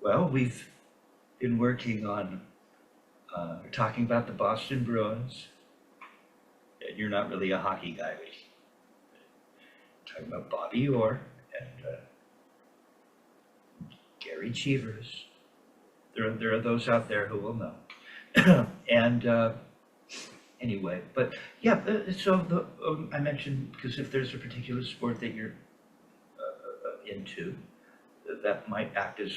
Well, we've been working on, we're talking about the Boston Bruins. And you're not really a hockey guy, but we're talking about Bobby Orr and Gary Cheevers. There are those out there who will know. And anyway, but yeah, I mentioned because if there's a particular sport that you're into, that might act as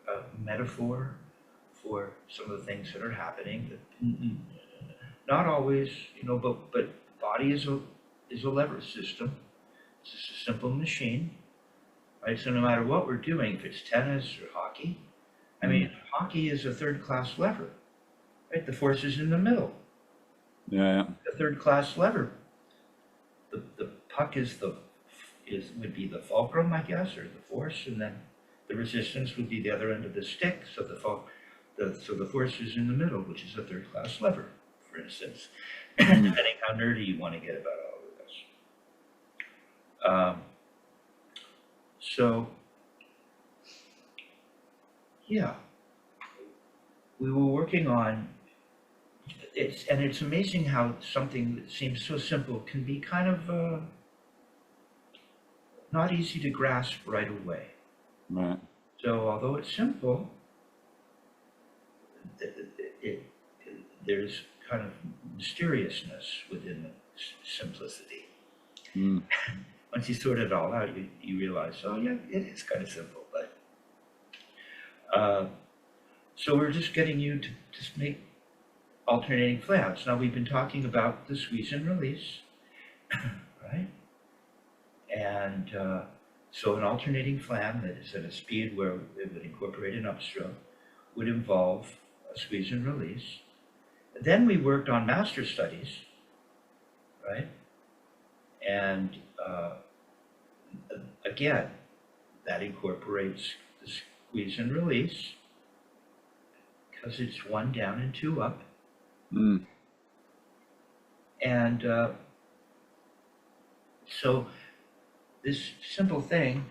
a metaphor for some of the things that are happening. Not always, but body is a lever system. It's just a simple machine, right? So no matter what we're doing, if it's tennis or hockey, I mean, hockey is a third class lever, right? The force is in the middle. Yeah, The third class lever. The puck would be the fulcrum, I guess, or the force, and then the resistance would be the other end of the stick. So the force is in the middle, which is a third class lever, for instance. Depending how nerdy you want to get about all of this. So yeah, we were working on it's amazing how something that seems so simple can be kind of not easy to grasp right away. right. So although it's simple, there's kind of mysteriousness within the simplicity. Mm. Once you sort it all out, you realize, oh yeah, it is kind of simple. But so we're just getting you to just make alternating flaps. Now we've been talking about the squeeze and release, right? And so an alternating flam that is at a speed where it would incorporate an upstroke would involve a squeeze and release. Then we worked on master studies, right? And again, that incorporates the squeeze and release because it's one down and two up. Mm. And so this simple thing,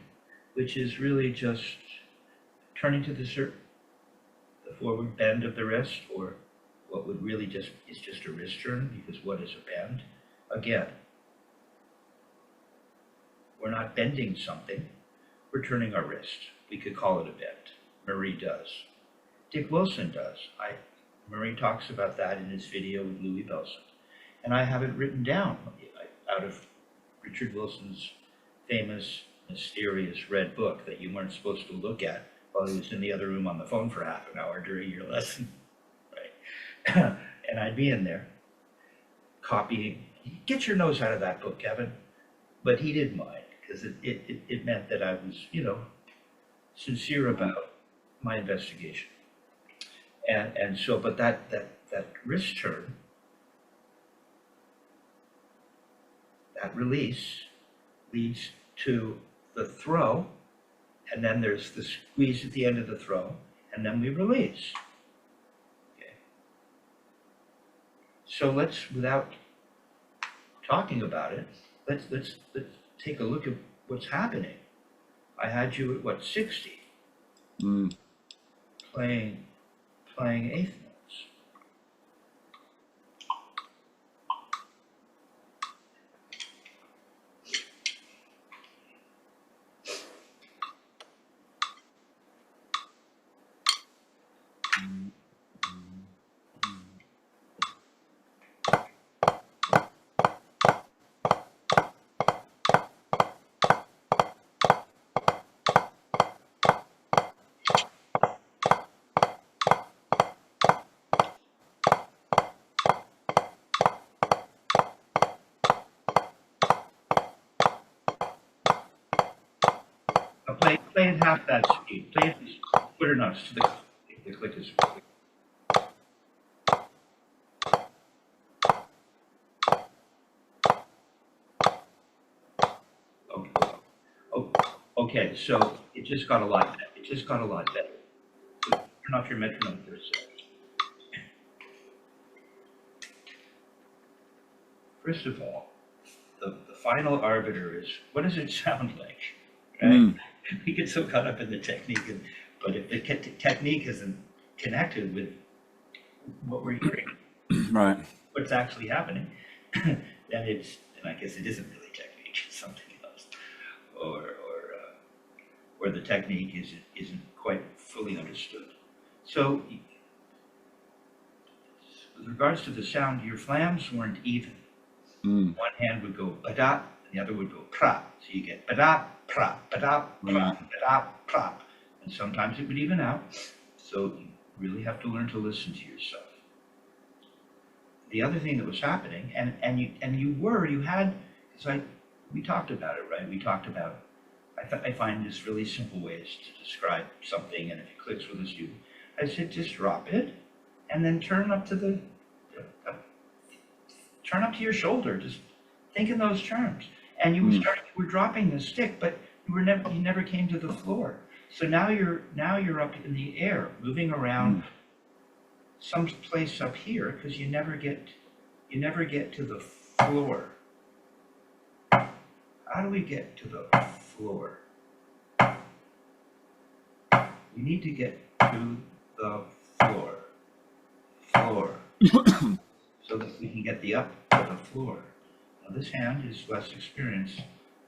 which is really just turning to the forward bend of the wrist, or what would really is just a wrist turn, because what is a bend? Again, we're not bending something, we're turning our wrist. We could call it a bend. Marie does. Dick Wilson does. Marie talks about that in his video with Louis Belson. And I have it written down out of Richard Wilson's famous, mysterious red book that you weren't supposed to look at while he was in the other room on the phone for half an hour during your lesson, right? And I'd be in there copying. Get your nose out of that book, Kevin. But he didn't mind, because it meant that I was, sincere about my investigation. And so, but that wrist turn, that release leads to the throw, and then there's the squeeze at the end of the throw, and then we release. Okay. So let's, without talking about it, let's take a look at what's happening. I had you at what, 60? Mm. Playing eighth notes. Now play at half that speed. Play it quarter notes to the click is. Okay. Oh, okay, so it just got a lot better. It just got a lot better. So turn off your metronome for a second. First of all, the final arbiter is, what does it sound like? Right? Mm. We get so caught up in the technique, and But if the technique isn't connected with what we're hearing, Right. what's actually happening, then I guess it isn't really technique, it's something else. Or the technique isn't quite fully understood. So with regards to the sound, your flams weren't even. Mm. One hand would go ba-da, and the other would go pra. So you get ba-da, pra, ba-da, pra, Right. ba-da, pra. And sometimes it would even out. So you really have to learn to listen to yourself. The other thing that was happening, we talked about it, right? We talked about, I find this really simple ways to describe something, and if it clicks with a student, I said, just drop it, and then turn up to your shoulder. Just think in those terms. And you were dropping the stick, but you never came to the floor. So now you're up in the air, moving around some place up here, because you never get to the floor. How do we get to the floor? We need to get to the floor. So that we can get up to the floor. Now this hand is less experienced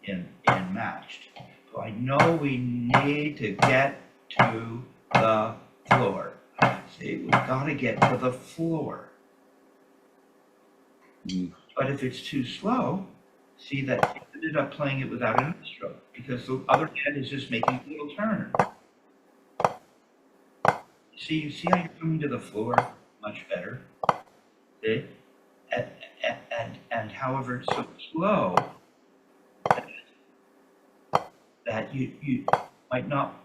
in matched. So I know we need to get to the floor. See, we've got to get to the floor. But if it's too slow, see that I ended up playing it without an upstroke because the other hand is just making a little turn. You see how you're coming to the floor much better? See? And however it's so slow that you might not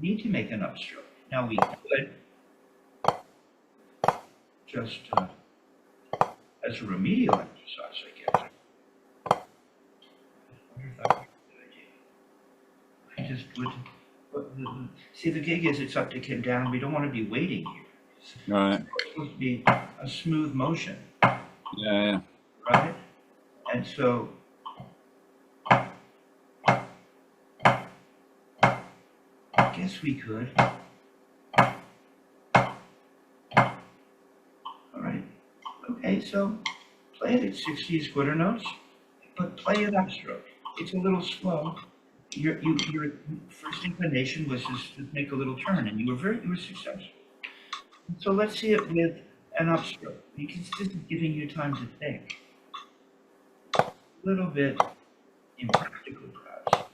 need to make an upstroke. Now we could just as a remedial exercise, I guess. I wonder if that would be a good idea. I just would. See, the gig is it's up to Kim down. We don't want to be waiting here. Right. It's supposed to be a smooth motion. Yeah. Right? And so I guess we could. All right. Okay, so play it at 60s quarter notes, but play it upstroke. It's a little slow. Your first inclination was just to make a little turn, and you were successful. So let's see it with an upstroke. Because this is giving you time to think. A little bit impractical, perhaps.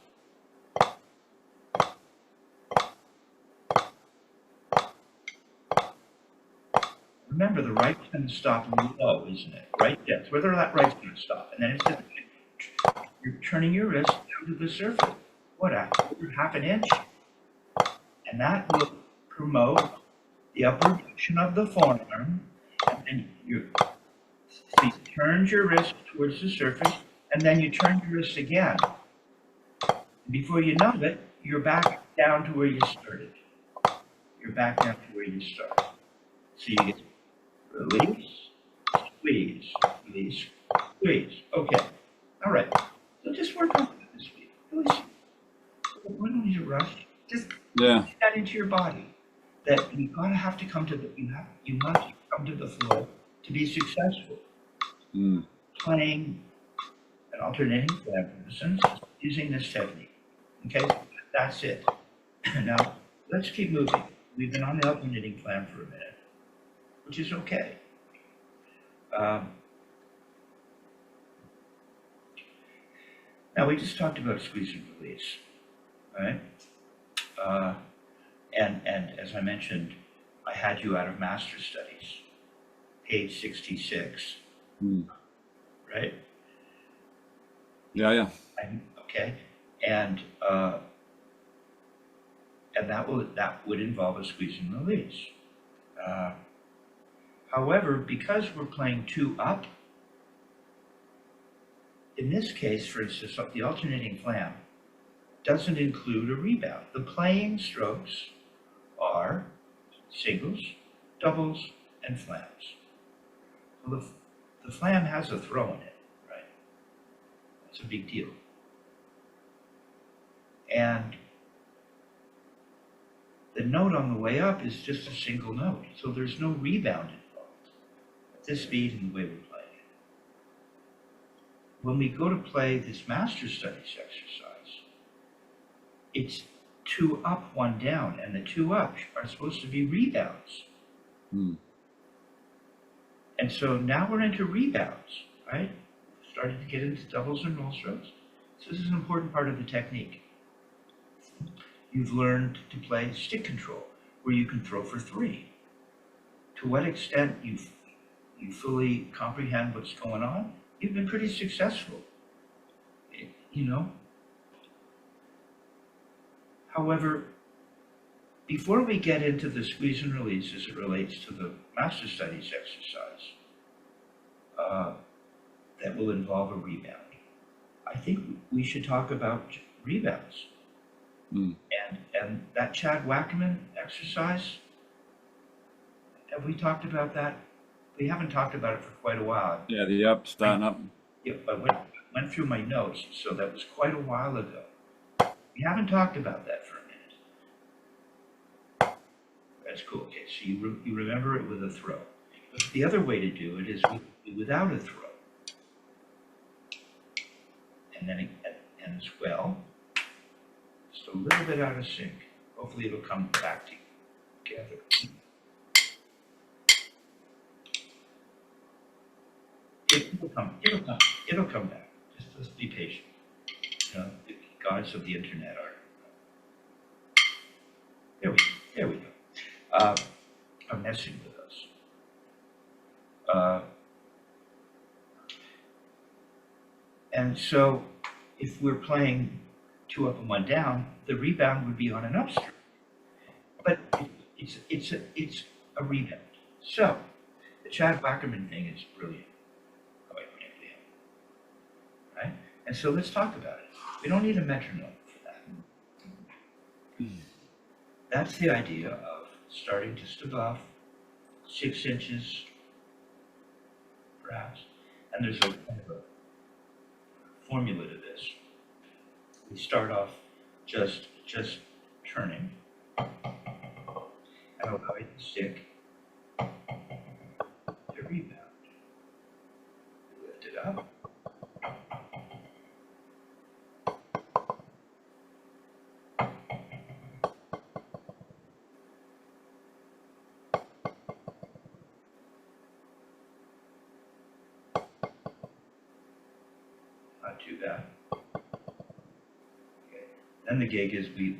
Remember, the right's going to stop low, isn't it? Right? Yes. Whether that right's going to stop, and then it's you're turning your wrist down to the surface. What, half an inch? And that will promote the upward motion of the forearm, and then you turn your wrist towards the surface, and then you turn your wrist again. Before you know it, you're back down to where you started. You're back down to where you started. So you get release, squeeze, release, squeeze. Okay. All right. So just work on that this week. We don't need to rush. Just get that into your body. That you gotta have to come to the you must come to the floor to be successful. Playing an alternating flam, for instance, using this technique. Okay, that's it. Now let's keep moving. We've been on the alternating flam for a minute, which is okay. Now we just talked about squeeze and release, right? And as I mentioned, I had you out of Master Studies, page 66, right? Yeah. Okay, and that would involve a squeeze and release. However, because we're playing 2 up, in this case, for instance, the alternating flam doesn't include a rebound. The playing strokes are singles, doubles, and flams. So the flam has a throw in it, right? That's a big deal. And The note on the way up is just a single note, so there's no rebound involved at this speed and the way we're playing it. When we go to play this master studies exercise, it's 2 up, 1 down, and the 2 up are supposed to be rebounds. Mm. And so now we're into rebounds, right? Starting to get into doubles and roll strokes. So this is an important part of the technique. You've learned to play stick control, where you can throw for 3. To what extent you fully comprehend what's going on, you've been pretty successful, you know. However, before we get into the squeeze and release as it relates to the master studies exercise, that will involve a rebound, I think we should talk about rebounds. Mm. And that Chad Wackerman exercise, have we talked about that? We haven't talked about it for quite a while. Yeah, the up, starting up. Yeah, I went through my notes, so that was quite a while ago. We haven't talked about that for a minute. That's cool. Okay, so you remember it with a throw. But the other way to do it is without a throw. And then and as well, just a little bit out of sync. Hopefully it'll come back together. It'll come back. Just be patient. You know, the gods of the internet are. There we go. Are messing with us. And so, if we're playing 2 up and 1 down, the rebound would be on an upstream. But it's a rebound. So, the Chad Wackerman thing is brilliant. Right? And so let's talk about it. We don't need a metronome for that. That's the idea of starting just above 6 inches, perhaps. And there's a kind of a formula to this. We start off just turning and allowing the stick to rebound. Lift it up. Not too bad. Okay. Then the gig is we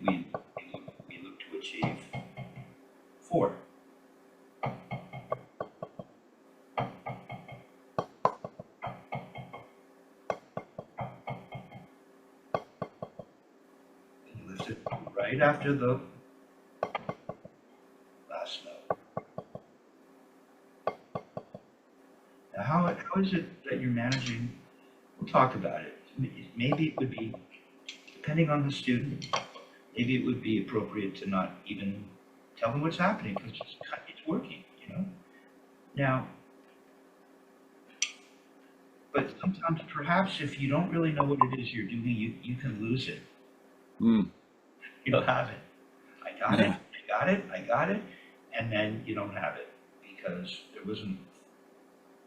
look to achieve 4. And you lift it right after the last note. Now, how is it that you're managing? We'll talk about it. Maybe it would be, depending on the student, maybe it would be appropriate to not even tell them what's happening because it's working, you know? Now, but sometimes perhaps if you don't really know what it is you're doing, you can lose it. Mm. You'll have it. I got it, and then you don't have it because there wasn't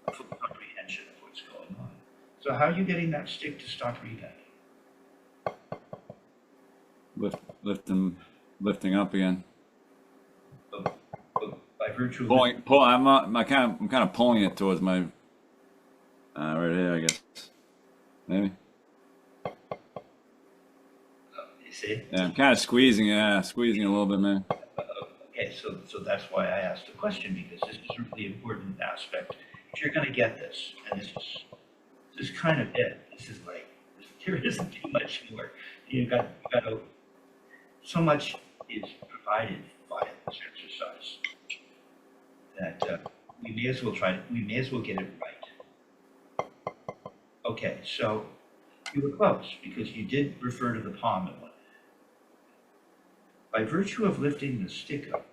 a full comprehension of what's going on. So how are you getting that stick to stop rebounding? Lifting up again. By virtue of I'm kind of pulling it towards my right here, I guess. Maybe. You see? Yeah, I'm kind of squeezing a little bit, man. Okay, so that's why I asked the question, because this is a really important aspect. If you're going to get this, and this is kind of it. This is like there isn't too much more. You got to. So much is provided by this exercise that we may as well get it right. Okay, so you were close because you did refer to the palm at one. By virtue of lifting the stick up,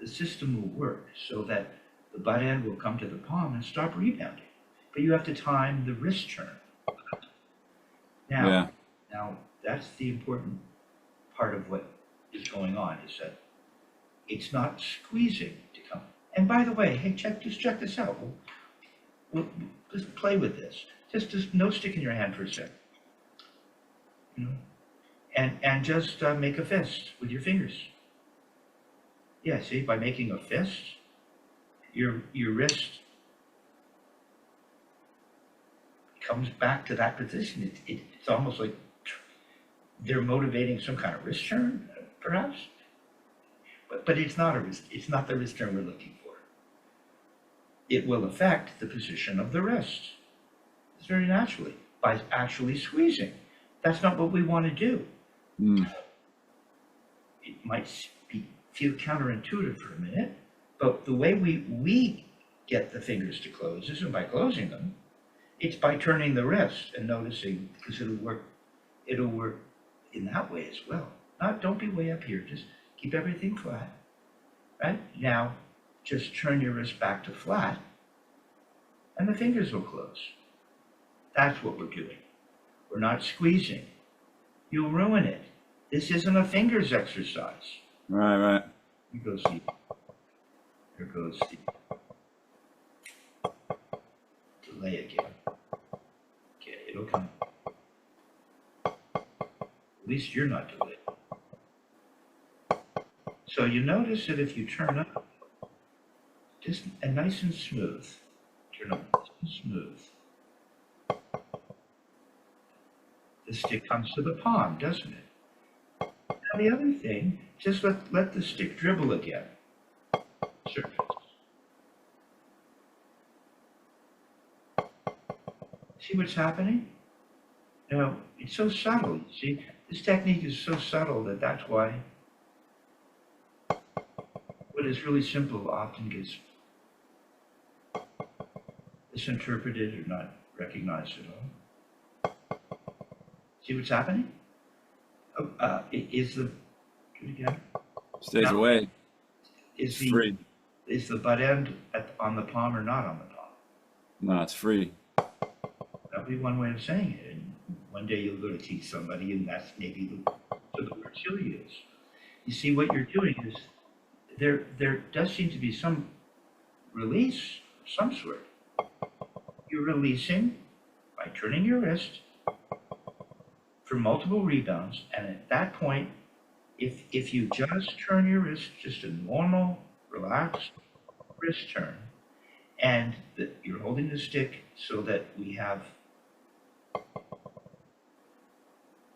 the system will work so that the butt end will come to the palm and stop rebounding. But you have to time the wrist turn. Now that's the important part of what is going on is that it's not squeezing to come. And by the way, hey, just check this out. We'll just play with this. Just no stick in your hand for a second. You know? And just make a fist with your fingers. Yeah, see, by making a fist, your wrist comes back to that position. It's almost like they're motivating some kind of wrist turn, perhaps. But it's not a wrist. It's not the wrist turn we're looking for. It will affect the position of the wrist. It's very naturally by actually squeezing. That's not what we want to do. It might feel counterintuitive for a minute, but the way we get the fingers to close isn't by closing them. It's by turning the wrist and noticing, because it'll work in that way as well. Don't be way up here. Just keep everything flat. Right? Now, just turn your wrist back to flat, and the fingers will close. That's what we're doing. We're not squeezing. You'll ruin it. This isn't a fingers exercise. Right. Here goes the. Delay again. Okay, it'll come. At least you're not delayed. So you notice that if you turn up, just nice and smooth. Turn up nice and smooth. The stick comes to the palm, doesn't it? Now the other thing, just let the stick dribble again. Surface. See what's happening? Now, it's so subtle. You see, this technique is so subtle that's why what is really simple often gets misinterpreted or not recognized at all. See what's happening? Do it again. Stays Now, away. Is Free. the butt end on the palm or not on the palm? No, it's free. That'd be one way of saying it. And one day you'll go to teach somebody, and that's maybe the words you'll use. You see, what you're doing is there does seem to be some release of some sort. You're releasing by turning your wrist for multiple rebounds, and at that point, if you just turn your wrist, just a normal, relaxed wrist turn, and you're holding the stick so that we have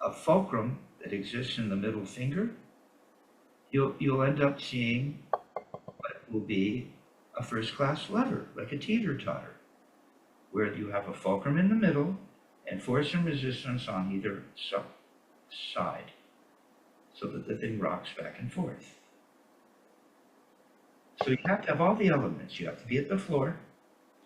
a fulcrum that exists in the middle finger, you'll end up seeing what will be a first-class lever, like a teeter-totter, where you have a fulcrum in the middle and force and resistance on either side, so that the thing rocks back and forth. So you have to have all the elements. You have to be at the floor.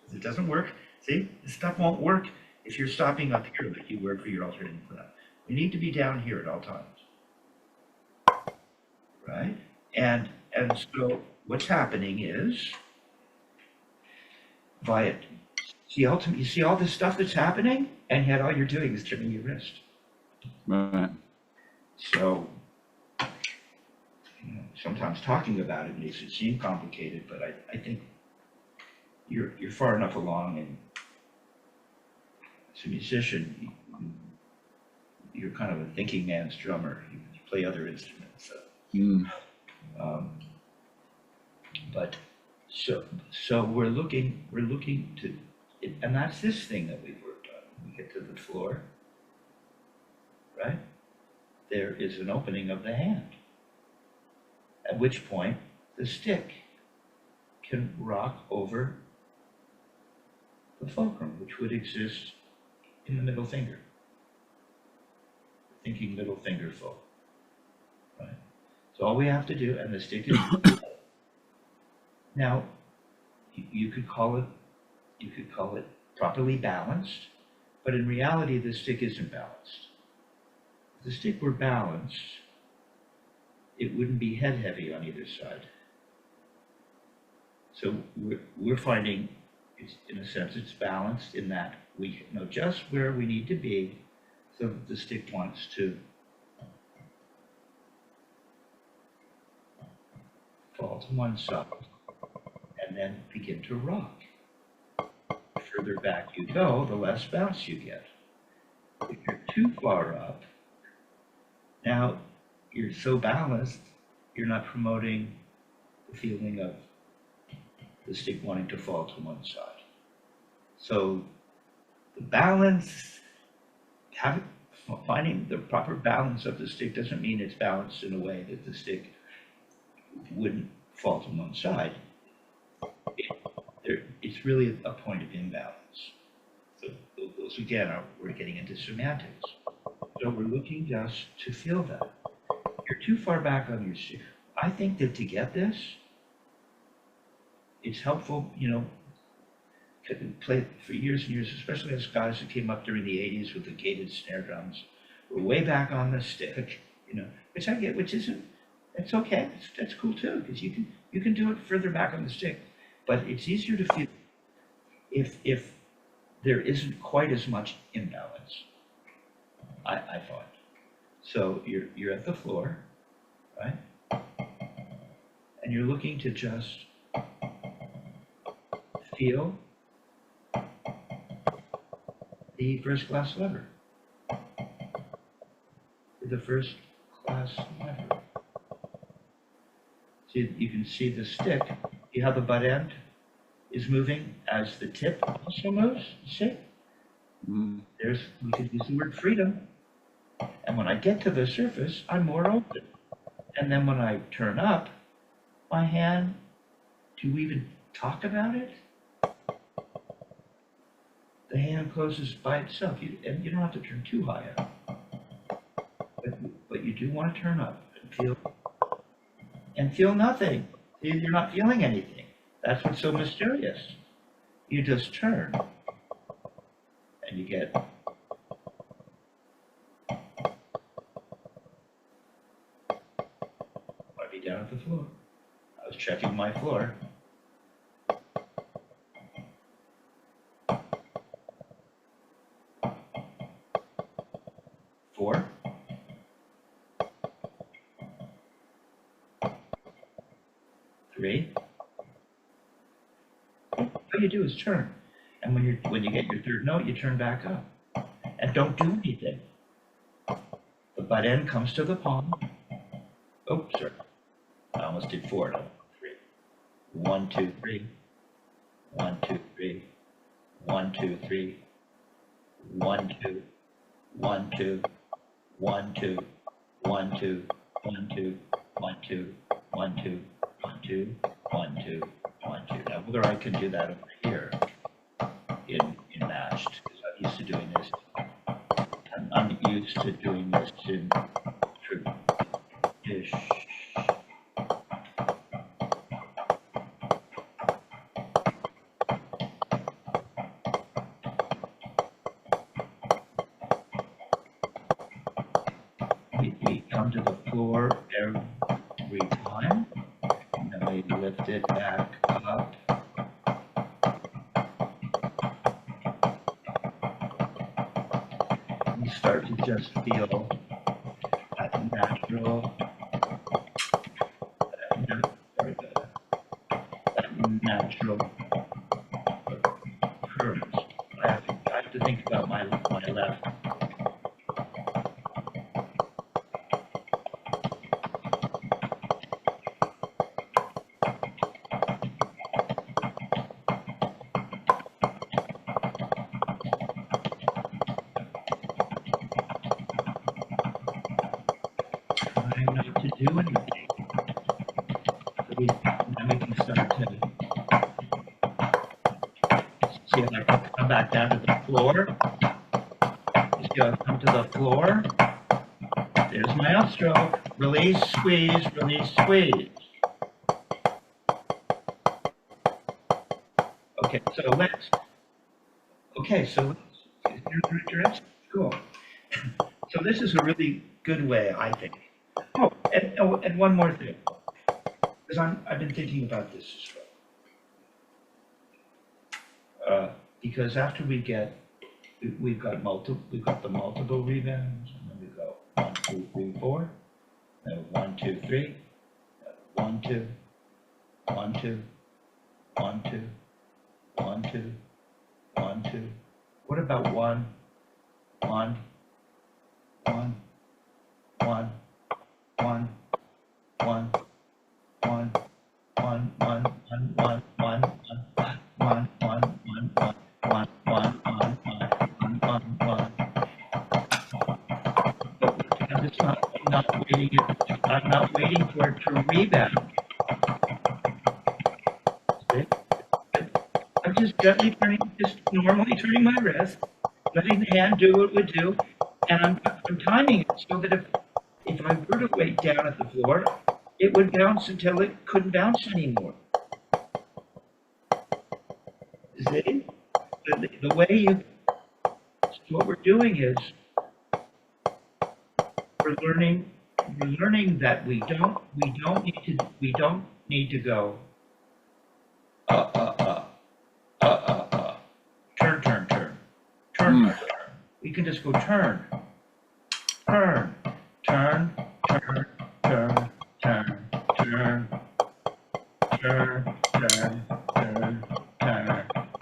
If it doesn't work, see, this stuff won't work if you're stopping up here like you were for your alternating clamp. We need to be down here at all times, right? And so what's happening is, you see all this stuff that's happening, and yet all you're doing is turning your wrist. Right. So, sometimes talking about it makes it seem complicated, but I think you're far enough along, and as a musician, you're kind of a thinking man's drummer. You play other instruments. But so we're looking to, and that's this thing that we've worked on. We get to the floor, right? There is an opening of the hand, at which point the stick can rock over the fulcrum, which would exist in the middle finger, the thinking middle finger fulcrum, right? So all we have to do, and the stick is now, you could call it properly balanced, but in reality the stick isn't balanced. If the stick were balanced, it wouldn't be head heavy on either side. So we're finding, it's, in a sense, it's balanced in that we know just where we need to be so that the stick wants to fall to one side, and then begin to rock. The further back you go, the less bounce you get. If you're too far up, now you're so balanced, you're not promoting the feeling of the stick wanting to fall to one side. So the balance, finding the proper balance of the stick doesn't mean it's balanced in a way that the stick wouldn't fall to one side. It's really a point of imbalance. So those again we're getting into semantics. So we're looking just to feel that. You're too far back on your stick. I think that to get this, it's helpful, play for years and years, especially as guys who came up during the 80s with the gated snare drums, were way back on the stick, which I get, which isn't, it's okay, that's cool too, because you can do it further back on the stick, but it's easier to feel if there isn't quite as much imbalance, I find. So you're at the floor, right? And you're looking to just feel the first class lever. The first class lever. See, you can see the stick. See how the butt end is moving as the tip also moves? See? We could use the word freedom. And when I get to the surface, I'm more open. And then when I turn up, my hand, do we even talk about it? The hand closes by itself, and you don't have to turn too high up. But you do want to turn up and feel nothing. You're not feeling anything. That's what's so mysterious. You just turn, and you get. I'd be down at the floor. I was checking my floor. 4, 3. All you do is turn, and when you get your third note, you turn back up, and don't do anything. The butt end comes to the palm. Oh, sorry, I almost did 4. No, 3. 1, 2, 3. 1, 2, 3. 1, 2, 3. 1, 2. 1, 2. 1, 2, 1, 2, 1, 2, 1, 2, 1, 2, 1, 2, 1, 2, 1, 2. Now, whether I can do that over here in matched, because I'm used to doing this. I'm used to doing this in tradish. We come to the floor every time, and then we lift it back up. We start to just feel that natural, that natural curves. I have to think about my left. Trying not to do anything. So then we can start to see if I can come back down to the floor. You see how I come to the floor? There's my upstroke. Release, squeeze, release, squeeze. Okay, so let's cool. So this is a really good way, I think. Oh, and one more thing, because I've been thinking about this as well. Because after we've got the multiple rebounds, and then we go 1, 2, 3, 4, then 1, 2, 3, 1, 2, 1, 2, 1, 2, 1, 2, 1, 2. What about 1, 1, 1, 1, 1, 1, 1, 1, 1, 1, 1, 1, 1, 1, 1. I'm not waiting for it to rebound. See? I'm just gently turning, just normally turning my wrist, letting the hand do what it would do, and I'm timing it so that if I were to weight down at the floor, it would bounce until it couldn't bounce anymore. See? The way you, what we're doing is we're learning that we don't need to go turn, turn, turn, turn, turn. We can just go turn, turn, turn, turn, turn, turn, turn, turn, turn,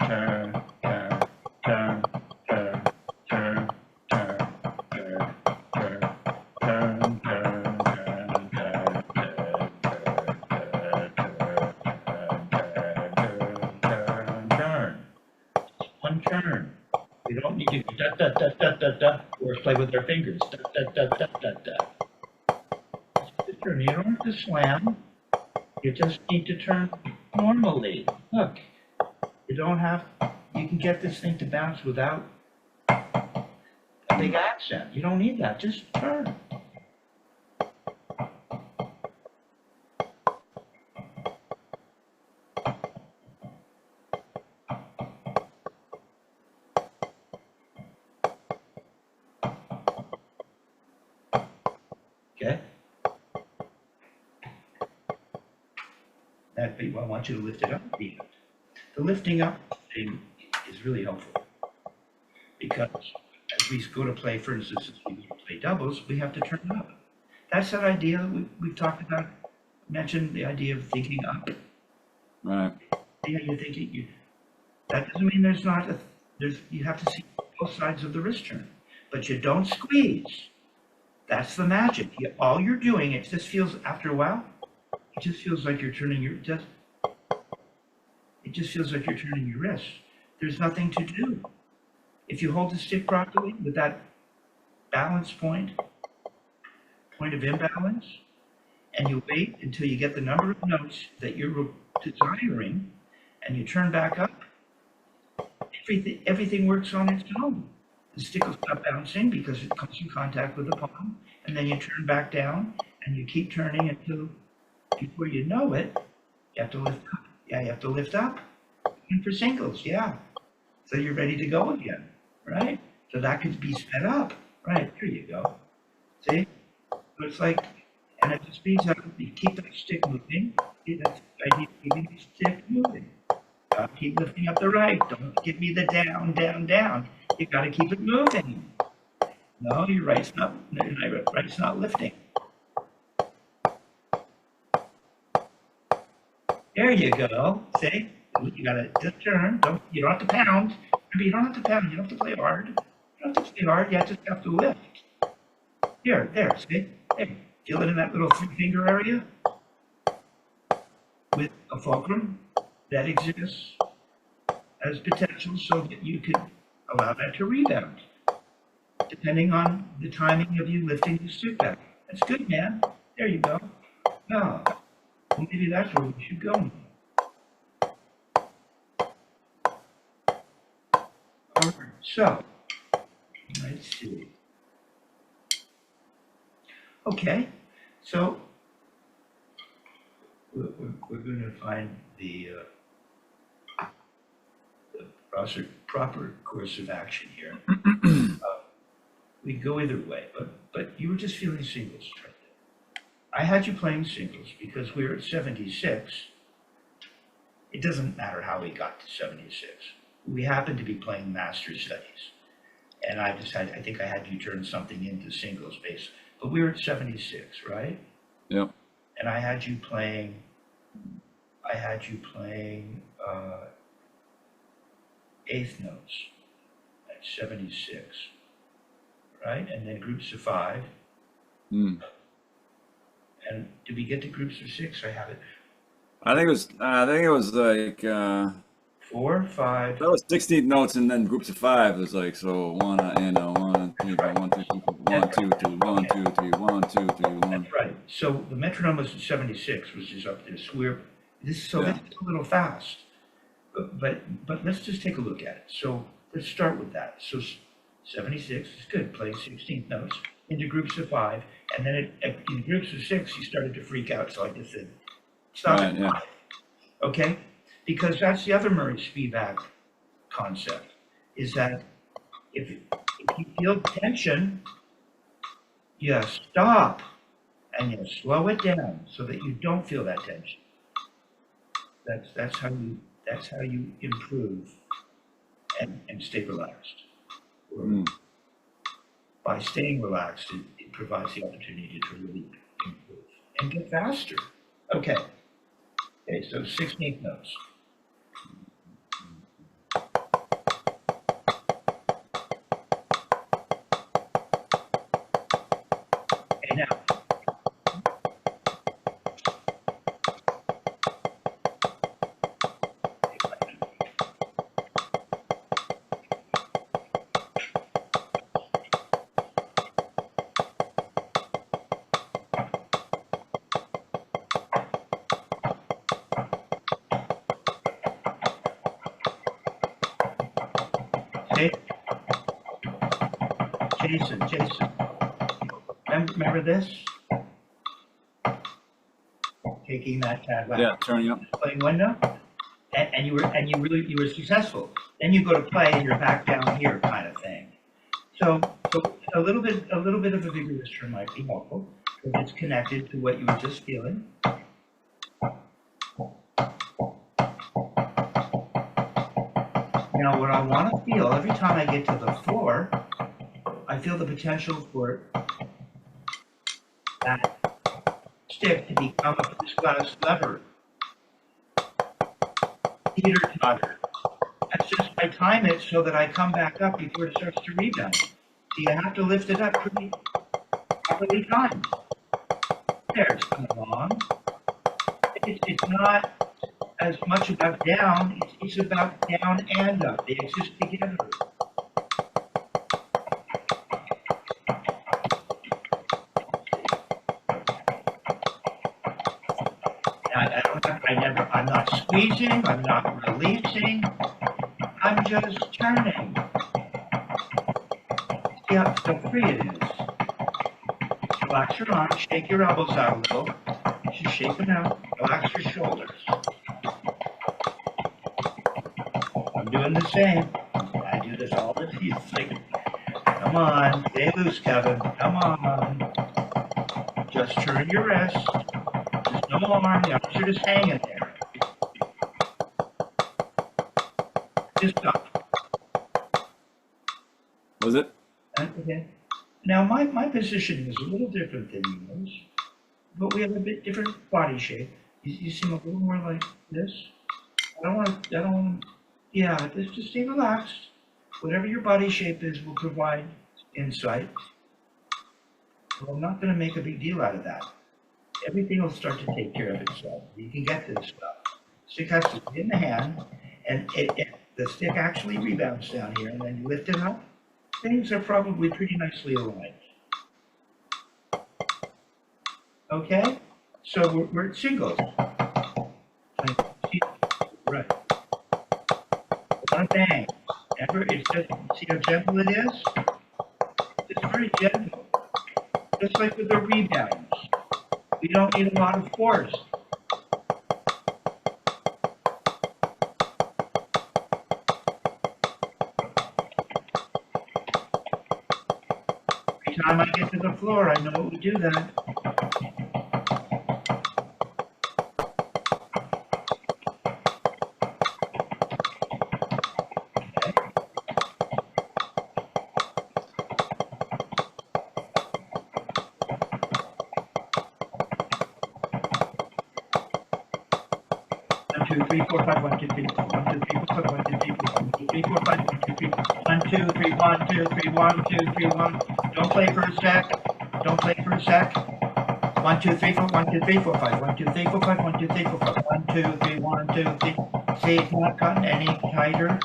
turn, turn, turn, turn, turn, turn, turn, one turn. We don't need to da da da da da da or play with our fingers. Da da da da da da. Just turn. You don't have to slam. You just need to turn normally. Look, you don't have. You can get this thing to bounce without a big accent. You don't need that. Just turn. Okay? That I want you to lift it up. The lifting up thing is really helpful because as we go to play, for instance, as we go to play doubles, we have to turn up. That's that idea we've talked about, mentioned the idea of thinking up. Right. Yeah, you're thinking, that doesn't mean there's not you have to see both sides of the wrist turn, but you don't squeeze. That's the magic. All you're doing, it just feels, after a while, it just feels like you're turning it just feels like you're turning your wrist. There's nothing to do. If you hold the stick properly with that balance point of imbalance, and you wait until you get the number of notes that you're desiring, and you turn back up, everything works on its own. The stick will stop bouncing because it comes in contact with the palm, and then you turn back down, and you keep turning until, before you know it, you have to lift up. Yeah, you have to lift up. And for singles, yeah. So you're ready to go again, right? So that could be sped up. Right, there you go. See? So it's like, and it just speeds up. You keep that stick moving. See, that's the idea of keeping the stick moving. Keep lifting up the right. Don't give me the down, down, down. You got to keep it moving. No, your right's not lifting. There you go. See? You got to just turn. You don't have to pound. You don't have to pound. You don't have to play hard. You don't have to play hard. You just have to lift. Here, there. See? There. Feel it in that little finger area with a fulcrum that exists as potential so that you could allow that to rebound, depending on the timing of you lifting the stick back. That's good, man. There you go. Oh, well, maybe that's where we should go. All right, so let's see. Okay, so we're going to find the proper course of action here. We go either way, but you were just feeling singles. I had you playing singles because we were at 76. It doesn't matter how we got to 76. We happened to be playing master studies. And I think I had you turn something into singles base. But we were at 76, right? Yep. And I had you playing I had you playing eighth notes at 76, right? And then groups of 5. Mm. And did we get to groups of 6? I have it I think it was. I think it was like 4, 5. that was 16 notes, and then groups of 5. It was like so one and 1, 2, 1, 2, 3, 1, 2, 3, 1, 2, 3, 1, 2, 3, 1. That's right. So the metronome was at 76, which is up there. So this Yeah. is a little fast. But let's just take a look at it. So let's start with that. So 76 is good, playing 16th notes into groups of 5, and then in groups of 6, you started to freak out. So I just said, stop Right. at Yeah. 5, okay? Because that's the other Murray Spivak concept, is that if you feel tension, you stop and you slow it down so that you don't feel that tension. That's how you improve and stay relaxed. Mm. By staying relaxed, it provides the opportunity to really improve and get faster. Okay. Okay, so 16th notes. Okay, now. Okay. Jason, remember this? Taking that tag back. Yeah. Turning up. Playing one note, and you were successful. Then you go to play and you're back down here, kind of thing. So a little bit of a vigorous turn might be helpful if it's connected to what you were just feeling. Now, what I want to feel every time I get to the floor, I feel the potential for that stick to become a first-class lever. Teeter-totter. That's just, I time it so that I come back up before it starts to rebound. So you have to lift it up pretty properly timed. There, it's coming along. It's not as much about down, it's about down and up. They exist together. I'm not squeezing, I'm not releasing, I'm just turning. See how free it is. Relax your arms, shake your elbows out a little. Just shake them out, relax your shoulders. I'm doing the same. I do this all the time. It's like, come on, stay loose, Kevin, come on. Just turn your wrist. There's no arm, the arms are just hanging there. Just stop. Was it? Okay. Now my positioning is a little different than yours, but we have a bit different body shape. You seem a little more like this. Yeah, just stay relaxed. Whatever your body shape is will provide insight. So I'm not going to make a big deal out of that. Everything will start to take care of itself. You can get this stuff. Stick has to be in the hand, and the stick actually rebounds down here, and then you lift it up. Things are probably pretty nicely aligned. Okay? So we're at singles. Right. One bang. Remember, it's just, see how gentle it is? It's very gentle. Just like with the rebounds. We don't need a lot of force. Every time I get to the floor, I know it would do that. 3, 4, 5, 1, 2, 3, 4, 1, 2, 3, 4, 5, 1, 2, 3, 4, 1, 2, 3, 4, 5, 1, 2, 3, 1, 2, 3, 1, 2, 3, 1, 2, 3, 1. Don't play for a sec. Don't play for a sec. 1, 2, 3, 4, 1, 2, 3, 4, 5, 1, 2, 3, 4, 5, 1, 2, 3, 4, 5, 1, 2, 3, 1, 2, 3. See, it's not gotten any tighter.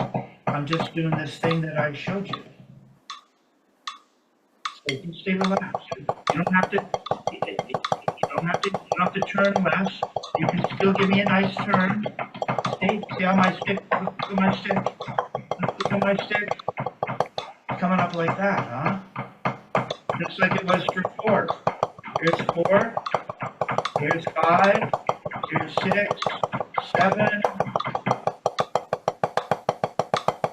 I'm just doing this thing that I showed you. So you can stay relaxed. You don't have to. You don't have to turn less. You can still give me a nice turn. See how my stick? Look at my stick. Look at my stick. Coming up like that, huh? Just like it was for 4. Here's 4. Here's 5. Here's 6. 7.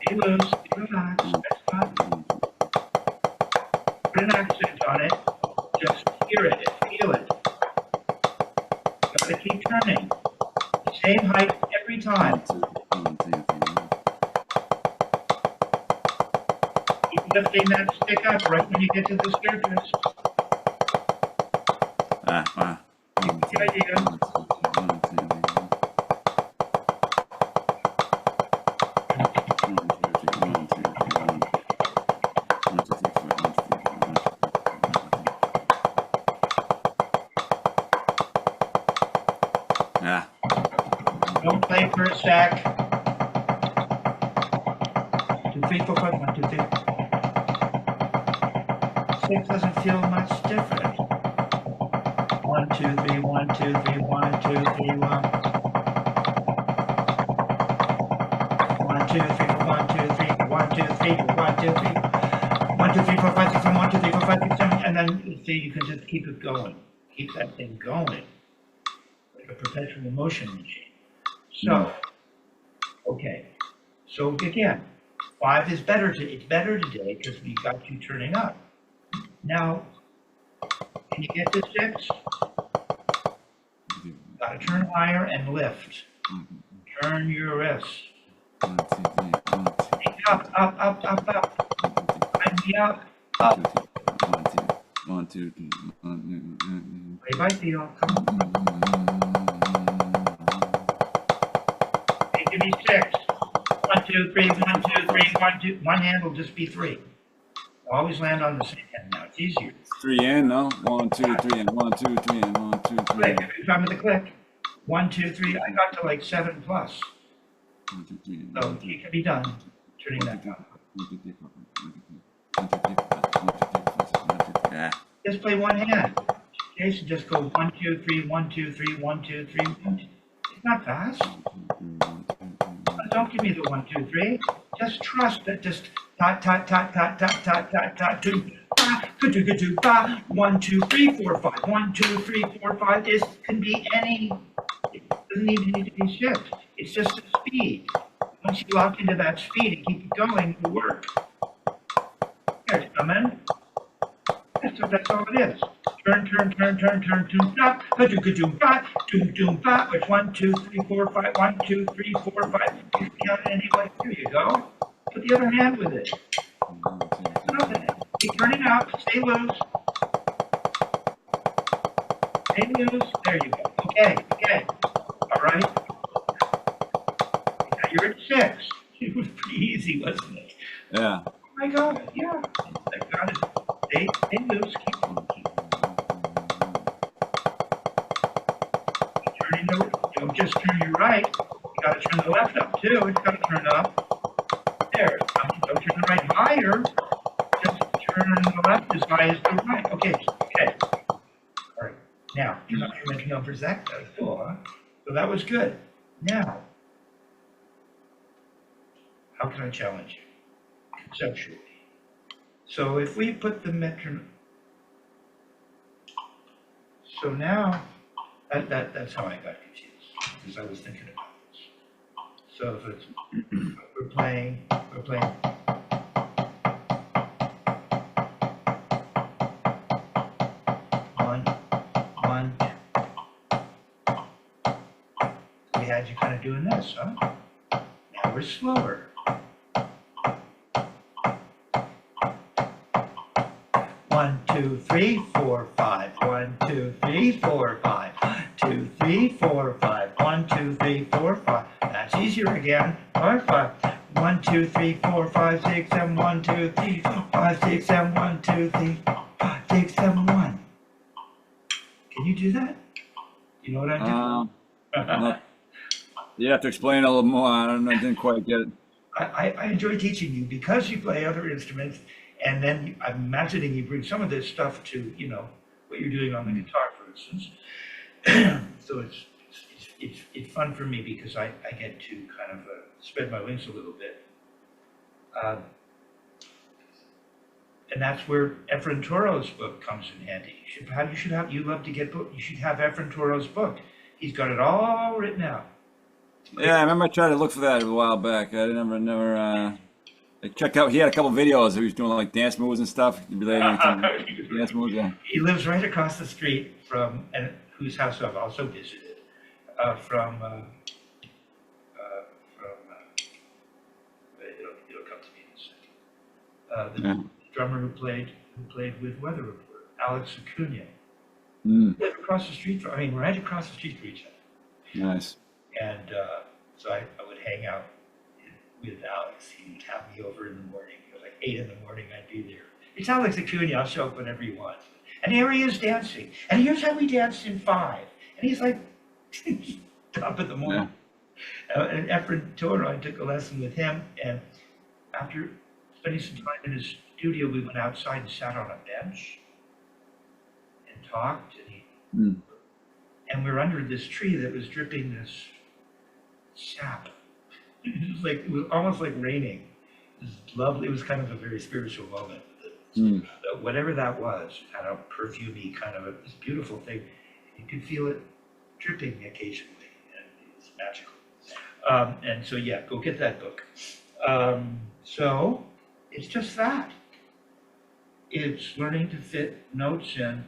Be loose. Be relaxed. That's fine. Put an accent on it. Just hear it and feel it. Gotta keep turning. Same height every time. Keep lifting that stick up right when you get to the surface. You get the idea. Don't play for a sec. 2, 3, 4, 5, 1, 2, 3. 6 doesn't feel much different. 1, 2, 3, 1, 2, 3, 1, 2, 3, 1. 1, 2, 3, 1, 2, 3, 1, 2, 3, 1, 2, 3. 1, 2, 3, 4, 5, 6, 7, 1, 2, 3, 4, 5, 6, 7. And then see, you can just keep it going. Keep that thing going. Like a perpetual motion machine. So, okay. So again, 5 is better. It's better today because we got you turning up. Now, can you get to 6? Got to turn higher and lift. Turn your wrist. Up, up, up, up, up. Climb me up, up. 1, 2, 3. Play by feel. Come on. Hey, give me 6. 1, 2, 3, 1, 2, 3, 1, 2. One hand will just be 3. Always land on the same hand now. It's easier. 3 and no? 1, 2, 3 and 1, 2, 3 and 1, 2, 3. Click. Every time with the click. 1, 2, 3. I got to like 7 plus. 1, 2, 3. So it can be done. Turning that up. Just play one hand. Jason, just go 1, 2, 3, 1, 2, 3, 1, 2, 3, 1, 2. It's not fast. Don't give me the 1, 2, 3. Just trust that just ta ta ta ta ta ta ta ta 2 ba 1, 2, 3, 4, 5. 1, 2, 3, 4, 5. This can be any. It doesn't even need to be shift. It's just the speed. Once you lock into that speed and keep it going, it'll work. Here it's coming. That's all it is. Turn, turn, turn, turn, turn, turn, stop. Doom, doom, ba. It's 1, 2, 3, 4, 5. 1, 2, 3, 4, 5. You can count it anyway. Here you go. Put the other hand with it. Nothing. Keep turning out. Stay loose. Stay loose. There you go. Okay, okay. All right. Now you're at 6. It was pretty easy, wasn't it? Yeah. Oh my God. Yeah. I got it. Stay loose. Keep turning the. Don't just turn your right. You got to turn the left up too. It's got to turn up. There. Don't turn the right higher. Just turn the left as high as the right. Okay. Okay. All right. Now, turn up your metronome for a sec. That was cool, huh? So that was good. Now, how can I challenge you conceptually? So if we put the metronome, so now that's how I got confused because I was thinking about this. So if it's we're playing. 1, 1. We had you kind of doing this, huh? Now we're slower. 1, 2, 3, 4, 5. 1, 2, 3, 4, 5. 2, 3, 4, 5. 1, 2, 3, 4, 5. That's easier again. 5, 5. 1, 2, 3, 4, 5, 6, 7, 1, 2, 3, 4, 5, 6, 7, 1, 2, 3, 4, 5, 6, 7, 1. Can you do that? You know what I'm doing? Not, you have to explain a little more. I don't know. I didn't quite get it. I enjoy teaching you because you play other instruments, and then I'm imagining you bring some of this stuff to, you know, what you're doing on the guitar, for instance. So it's fun for me because I get to kind of spread my wings a little bit. And that's where Efren Toro's book comes in handy. You love to get book. You should have Efren Toro's book. He's got it all written out. Yeah, I remember I tried to look for that a while back. I never. I checked out. He had a couple videos. He was doing like dance moves and stuff relating to dance moves. Yeah. He lives right across the street from, and whose house I've also visited, from. It'll come to me in a second. The drummer who played with Weather Report, Alex Acuna. Live across the street from. I mean, right across the street from each other. Nice. And so I would hang out with Alex. He'd have me over in the morning. It was like 8 in the morning. I'd be there. It's Alex Acuna. I'll show up whenever you want. And here he is dancing. And here's how we danced in 5. And he's like, top of the morning. Yeah. And Efren Toro, I took a lesson with him. And after spending some time in his studio, we went outside and sat on a bench and talked. And and we were under this tree that was dripping this sap. It was almost like raining. It was lovely. It was kind of a very spiritual moment. Whatever that was, had a perfumey kind of this beautiful thing. You could feel it dripping occasionally, and it's magical. And so, yeah, go get that book. So it's just that. It's learning to fit notes in